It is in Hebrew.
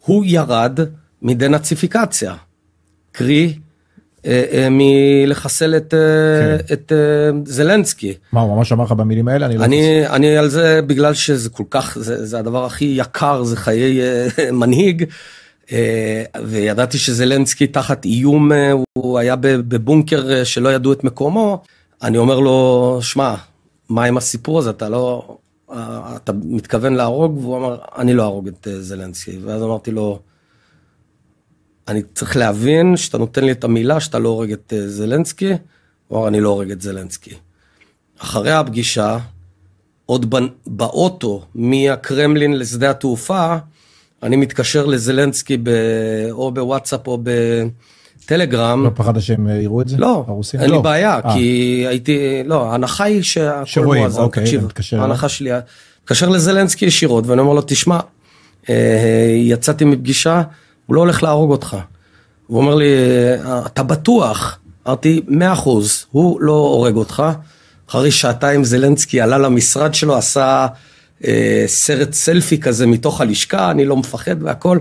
הוא ירד מדנאציפיקציה, קרי, מלחסל את זלנסקי. מה, הוא ממש אמר לך במילים האלה? אני על זה, בגלל שזה כל כך, זה הדבר הכי יקר, זה חיי מנהיג, וידעתי שזלנסקי תחת איום, הוא היה בבונקר שלא ידעו את מקומו, אני אומר לו, שמע, מה עם הסיפור הזה? אתה מתכוון להרוג? והוא אמר, אני לא ארוג את זלנסקי. ואז אמרתי לו, אני צריך להבין שאתה נותן לי את המילה שאתה לא הורג את זלנסקי, הוא אמר, אני לא הורג את זלנסקי. אחרי הפגישה, עוד באוטו, מהקרמלין לשדה התעופה, אני מתקשר לזלנסקי או בוואטסאפ או בטלגרם. לא פחד שהם יראו את זה? לא, אין לי בעיה, כי הייתי, לא, ההנחה היא שהכל מואזן, תקשיב, ההנחה שלי, מתקשר לזלנסקי ישירות, ואני אומר לו, תשמע, יצאתי מפגישה, הוא לא הולך להרוג אותך. הוא אומר לי, אתה בטוח? אמרתי, 100%, הוא לא הורג אותך. אחרי שעתיים זלנסקי עלה למשרד שלו, עשה סרט סלפי כזה מתוך הלשכה, אני לא מפחד והכל.